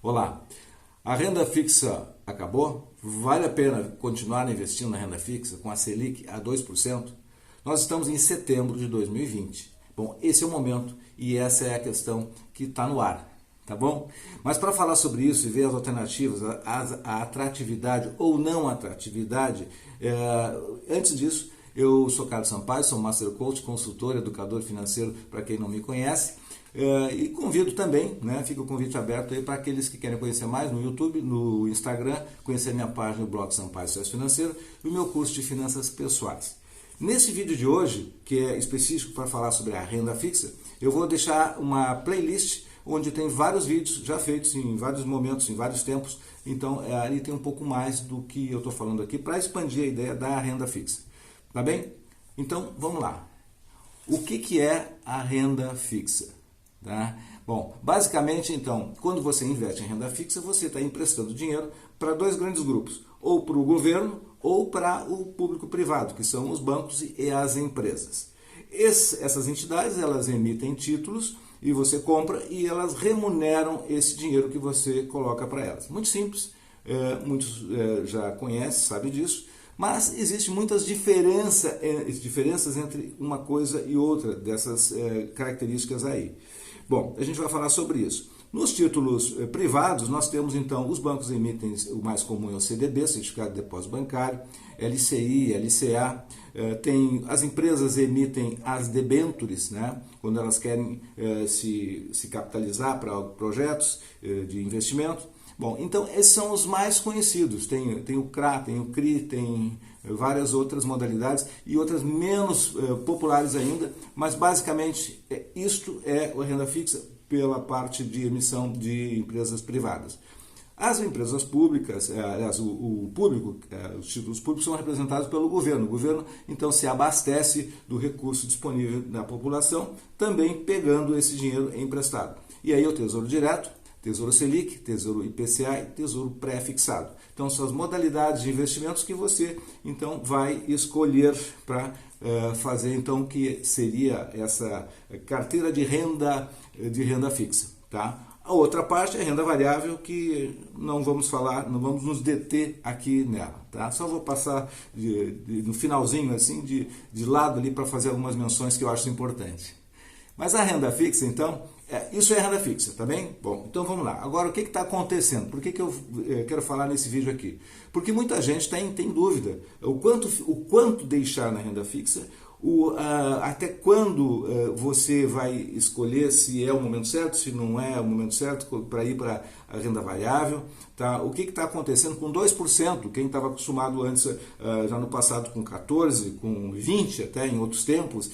Olá, a renda fixa acabou? Vale a pena continuar investindo na renda fixa com a Selic a 2%? Nós estamos em setembro de 2020. Bom, esse é o momento e essa é a questão que está no ar, tá bom? Mas para falar sobre isso e ver as alternativas, a atratividade ou não atratividade, antes disso, eu sou Carlos Sampaio, sou Master Coach, consultor, educador financeiro, para quem não me conhece. E convido também, fica o convite aberto aí para aqueles que querem conhecer mais no YouTube, no Instagram, conhecer minha página, o blog Sampaio Sucesso Financeiro e o meu curso de finanças pessoais. Nesse vídeo de hoje, que é específico para falar sobre a renda fixa, eu vou deixar uma playlist onde tem vários vídeos já feitos em vários momentos, em vários tempos. Então, ali tem um pouco mais do que eu estou falando aqui para expandir a ideia da renda fixa. Tá bem? Então, vamos lá. O que é a renda fixa? Tá? Bom, basicamente, então, quando você investe em renda fixa, você está emprestando dinheiro para dois grandes grupos, ou para o governo ou para o público privado, que são os bancos e as empresas. Essas entidades, elas emitem títulos e você compra e elas remuneram esse dinheiro que você coloca para elas. Muito simples, muitos já conhecem, sabem disso. Mas existem muitas diferenças entre uma coisa e outra dessas características aí. Bom, a gente vai falar sobre isso. Nos títulos privados, nós temos então, os bancos emitem, o mais comum é o CDB, Certificado de Depósito Bancário, LCI, LCA, as empresas emitem as debêntures, quando elas querem se capitalizar para projetos de investimento. Bom, então esses são os mais conhecidos, tem o CRA, tem o CRI, tem várias outras modalidades e outras menos populares ainda, mas basicamente isto é a renda fixa pela parte de emissão de empresas privadas. As empresas públicas, aliás, o público, os títulos públicos são representados pelo governo. O governo, então, se abastece do recurso disponível da população, também pegando esse dinheiro emprestado. E aí o Tesouro Direto, Tesouro Selic, Tesouro IPCA e Tesouro Pré-fixado. Então, são as modalidades de investimentos que você, então, vai escolher para fazer, então, que seria essa carteira de renda fixa, tá? A outra parte é a renda variável, que não vamos falar, não vamos nos deter aqui nela, tá? Só vou passar no finalzinho, assim, de lado ali para fazer algumas menções que eu acho importante. Mas a renda fixa, então, isso é renda fixa, tá bem? Bom, então vamos lá. Agora, o que está acontecendo? Por que eu quero falar nesse vídeo aqui? Porque muita gente tem dúvida. O quanto deixar na renda fixa, até quando você vai escolher se é o momento certo, se não é o momento certo para ir para a renda variável. Tá? O que está acontecendo com 2%? Quem estava acostumado antes, já no passado, com 14%, com 20% até em outros tempos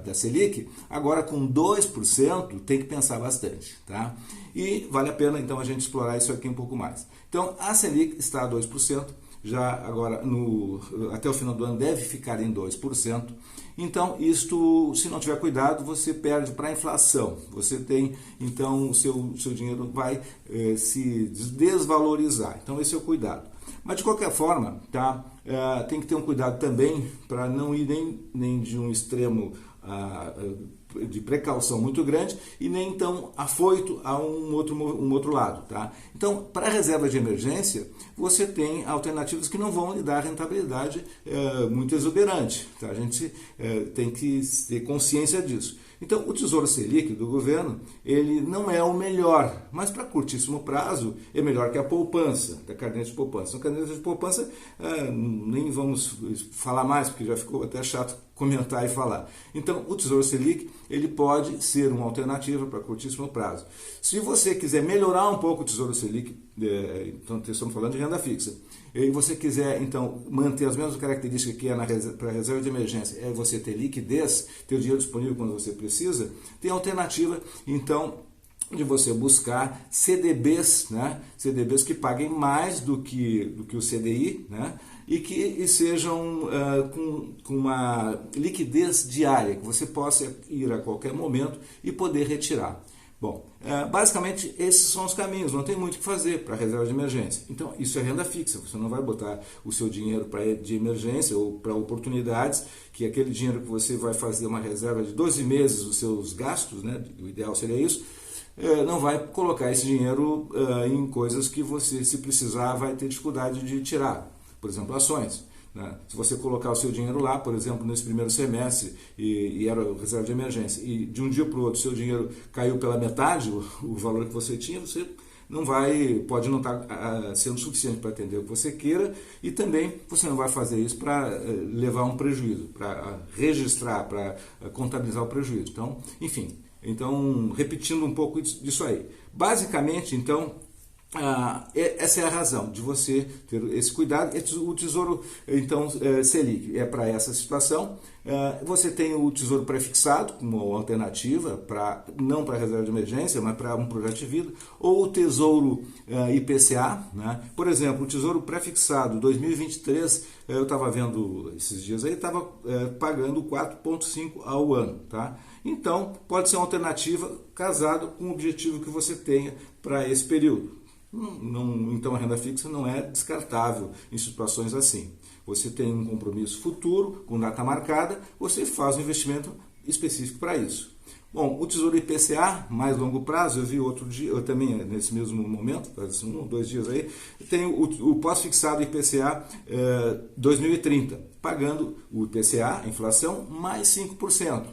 da Selic, agora com 2% tem que pensar bastante. Tá? E vale a pena então a gente explorar isso aqui um pouco mais. Então a Selic está a 2%. Já agora, até o final do ano, deve ficar em 2%. Então, isto, se não tiver cuidado, você perde para a inflação. Você tem, então, o seu dinheiro vai se desvalorizar. Então, esse é o cuidado. Mas, de qualquer forma, tá, tem que ter um cuidado também para não ir nem de um extremo de precaução muito grande e nem então afoito a um outro lado. Tá? Então, para a reserva de emergência, você tem alternativas que não vão lhe dar rentabilidade muito exuberante. Tá? A gente tem que ter consciência disso. Então, o Tesouro Selic do governo, ele não é o melhor, mas para curtíssimo prazo é melhor que a poupança, da caderneta de poupança. A caderneta de poupança nem vamos falar mais, porque já ficou até chato comentar e falar. Então, o Tesouro Selic, ele pode ser uma alternativa para curtíssimo prazo. Se você quiser melhorar um pouco o Tesouro Selic, então estamos falando de renda fixa, e você quiser, então, manter as mesmas características que é para a reserva de emergência, é você ter liquidez, ter o dinheiro disponível quando você precisa, tem alternativa, então, de você buscar CDBs, CDBs que paguem mais do que o CDI, e que sejam com uma liquidez diária, que você possa ir a qualquer momento e poder retirar. Bom, basicamente esses são os caminhos, não tem muito o que fazer para a reserva de emergência. Então, isso é renda fixa, você não vai botar o seu dinheiro de emergência ou para oportunidades, que é aquele dinheiro que você vai fazer uma reserva de 12 meses os seus gastos, o ideal seria isso, não vai colocar esse dinheiro em coisas que você, se precisar, vai ter dificuldade de tirar. Por exemplo, ações. Né? Se você colocar o seu dinheiro lá, por exemplo, nesse primeiro semestre, e era reserva de emergência, e de um dia para o outro seu dinheiro caiu pela metade, o valor que você tinha, você não vai, pode não estar sendo suficiente para atender o que você queira, e também você não vai fazer isso para levar um prejuízo, para registrar, para contabilizar o prejuízo. Então, enfim, então, repetindo um pouco disso aí. Basicamente, então, essa é a razão de você ter esse cuidado. O Tesouro, então, Selic é para essa situação. Você tem o Tesouro pré-fixado como alternativa, não para reserva de emergência, mas para um projeto de vida, ou o Tesouro IPCA. Né? Por exemplo, o Tesouro pré-fixado 2023, eu estava vendo esses dias aí, estava pagando 4,5% ao ano. Tá? Então, pode ser uma alternativa casado com o objetivo que você tenha para esse período. Então a renda fixa não é descartável em situações assim. Você tem um compromisso futuro, com data marcada, você faz um investimento específico para isso. Bom, o Tesouro IPCA, mais longo prazo, eu vi outro dia, eu também nesse mesmo momento, faz 1 ou 2 dias aí, tem o pós-fixado IPCA 2030, pagando o IPCA, a inflação, mais 5%.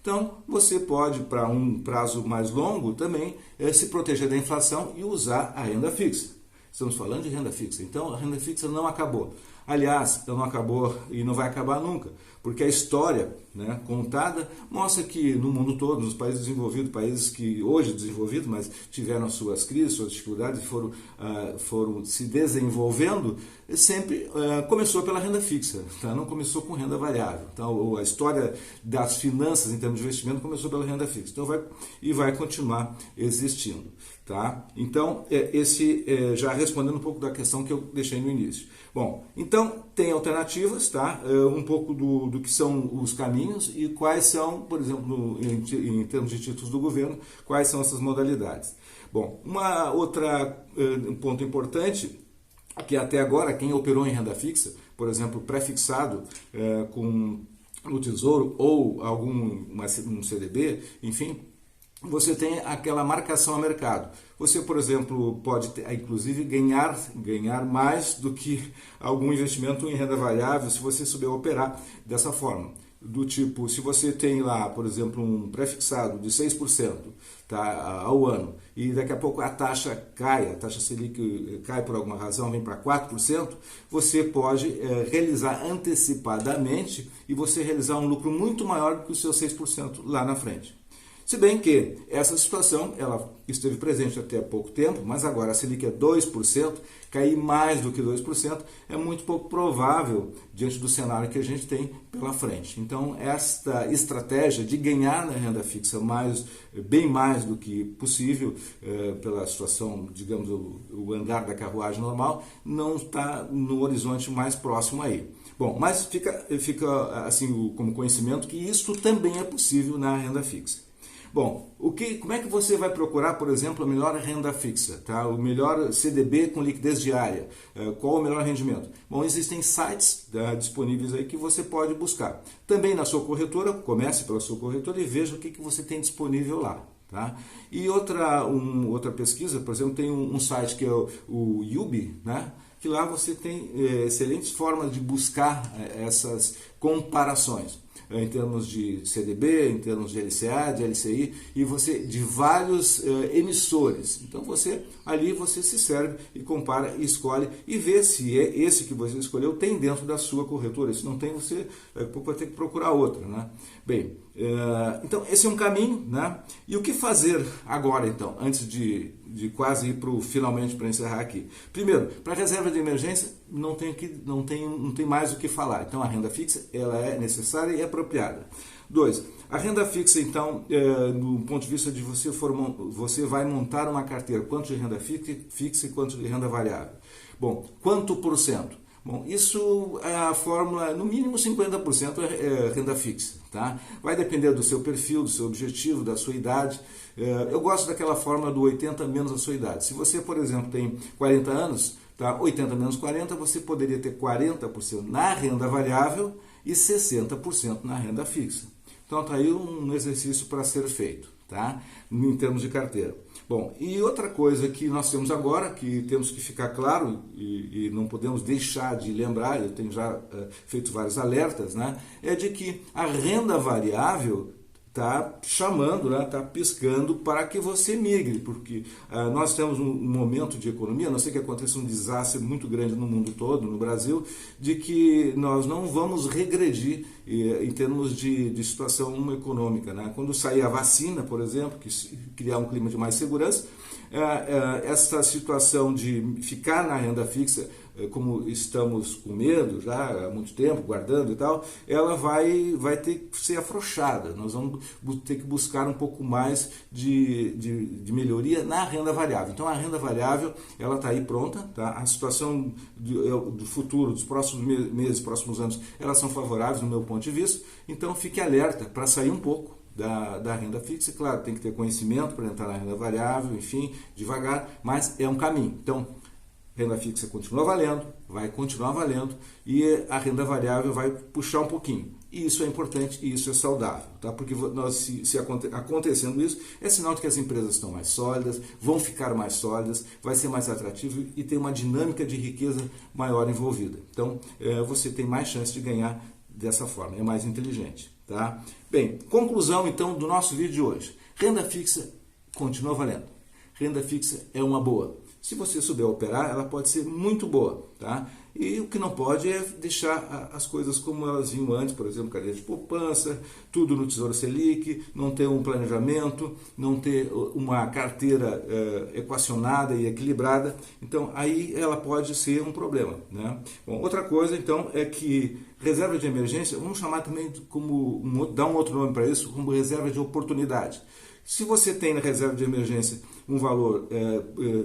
Então, você pode, para um prazo mais longo, também se proteger da inflação e usar a renda fixa. Estamos falando de renda fixa. Então, a renda fixa não acabou. Aliás, ela não acabou e não vai acabar nunca, porque a história, né, contada mostra que no mundo todo, nos países desenvolvidos, países que hoje desenvolvidos, mas tiveram suas crises, suas dificuldades e foram se desenvolvendo, sempre começou pela renda fixa, tá? Não começou com renda variável. Então, a história das finanças em termos de investimento começou pela renda fixa. Então, vai continuar existindo. Tá? Então, já respondendo um pouco da questão que eu deixei no início. Bom, então tem alternativas, tá? Um pouco do que são os caminhos e quais são, por exemplo, em termos de títulos do governo, quais são essas modalidades. Bom, um ponto importante, que até agora quem operou em renda fixa, por exemplo, pré-fixado com o Tesouro ou um CDB, enfim, você tem aquela marcação a mercado. Você, por exemplo, pode inclusive ganhar mais do que algum investimento em renda variável se você souber operar dessa forma. Do tipo, se você tem lá, por exemplo, um pré-fixado de 6%, tá, ao ano, e daqui a pouco a taxa cai, a taxa Selic cai por alguma razão, vem para 4%, você pode realizar antecipadamente e você realizar um lucro muito maior do que os seus 6% lá na frente. Se bem que essa situação ela esteve presente até há pouco tempo, mas agora a Selic é 2%, cair mais do que 2% é muito pouco provável diante do cenário que a gente tem pela frente. Então, esta estratégia de ganhar na renda fixa bem mais do que possível, pela situação, digamos, o andar da carruagem normal, não está no horizonte mais próximo aí. Bom, mas fica assim como conhecimento que isso também é possível na renda fixa. Bom, como é que você vai procurar, por exemplo, a melhor renda fixa, tá? O melhor CDB com liquidez diária? Qual o melhor rendimento? Bom, existem sites disponíveis aí que você pode buscar. Também na sua corretora, comece pela sua corretora e veja o que você tem disponível lá. Tá? E outra pesquisa, por exemplo, tem um site que é o Yubi, né? Que lá você tem excelentes formas de buscar essas comparações. Em termos de CDB, em termos de LCA, de LCI, e de vários emissores. Então ali você se serve e compara e escolhe e vê se esse que você escolheu tem dentro da sua corretora. Se não tem, você vai ter que procurar outra. Né? Bem, então esse é um caminho. Né? E o que fazer agora, então, antes de quase ir finalmente para encerrar aqui? Primeiro, para reserva de emergência, não tem mais o que falar. Então a renda fixa ela é necessária e é apropriada. 2. A renda fixa, então, do ponto de vista de você vai montar uma carteira, quanto de renda fixa e quanto de renda variável. Bom, quanto por cento? Bom, isso é a fórmula, no mínimo 50% é renda fixa. Tá? Vai depender do seu perfil, do seu objetivo, da sua idade. Eu gosto daquela fórmula do 80 menos a sua idade. Se você, por exemplo, tem 40 anos, tá? 80 menos 40, você poderia ter 40% na renda variável e 60% na renda fixa. Então está aí um exercício para ser feito. tá? Em termos de carteira. Bom, e outra coisa que nós temos agora, que temos que ficar claro e não podemos deixar de lembrar, eu tenho já feito vários alertas, né? É de que a renda variável está chamando, está piscando para que você migre, porque nós temos um momento de economia, a não ser que aconteça um desastre muito grande no mundo todo, no Brasil, de que nós não vamos regredir em termos de situação econômica. Né? Quando sair a vacina, por exemplo, que criar um clima de mais segurança, essa situação de ficar na renda fixa, como estamos com medo já há muito tempo, guardando e tal, ela vai ter que ser afrouxada. Nós vamos ter que buscar um pouco mais de melhoria na renda variável. Então a renda variável, ela está aí pronta, tá? A situação do futuro, dos próximos meses, próximos anos, elas são favoráveis no meu ponto de vista, então fique alerta para sair um pouco da renda fixa. Claro, tem que ter conhecimento para entrar na renda variável, enfim, devagar, mas é um caminho. Então, renda fixa continua valendo, vai continuar valendo e a renda variável vai puxar um pouquinho. E isso é importante e isso é saudável, tá? Porque acontecendo isso, é sinal de que as empresas estão mais sólidas, vão ficar mais sólidas, vai ser mais atrativo e tem uma dinâmica de riqueza maior envolvida. Então, você tem mais chance de ganhar dessa forma, é mais inteligente. Tá? Bem, conclusão então do nosso vídeo de hoje. Renda fixa continua valendo. Renda fixa é uma boa. Se você souber operar, ela pode ser muito boa. Tá? E o que não pode é deixar as coisas como elas vinham antes, por exemplo, cadeia de poupança, tudo no Tesouro Selic, não ter um planejamento, não ter uma carteira equacionada e equilibrada. Então, aí ela pode ser um problema. Né? Bom, outra coisa, então, é que reserva de emergência, vamos chamar também dar um outro nome para isso, como reserva de oportunidade. Se você tem na reserva de emergência um valor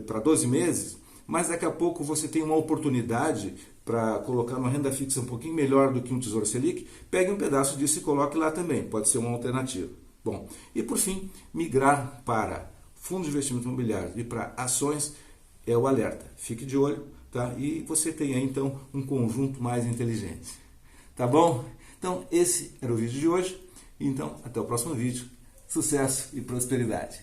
para 12 meses, mas daqui a pouco você tem uma oportunidade para colocar uma renda fixa um pouquinho melhor do que um Tesouro Selic, pegue um pedaço disso e coloque lá também, pode ser uma alternativa. Bom, e por fim, migrar para fundos de investimento imobiliário e para ações é o alerta. Fique de olho, tá? E você tem aí então um conjunto mais inteligente. Tá bom? Então esse era o vídeo de hoje, então até o próximo vídeo. Sucesso e prosperidade!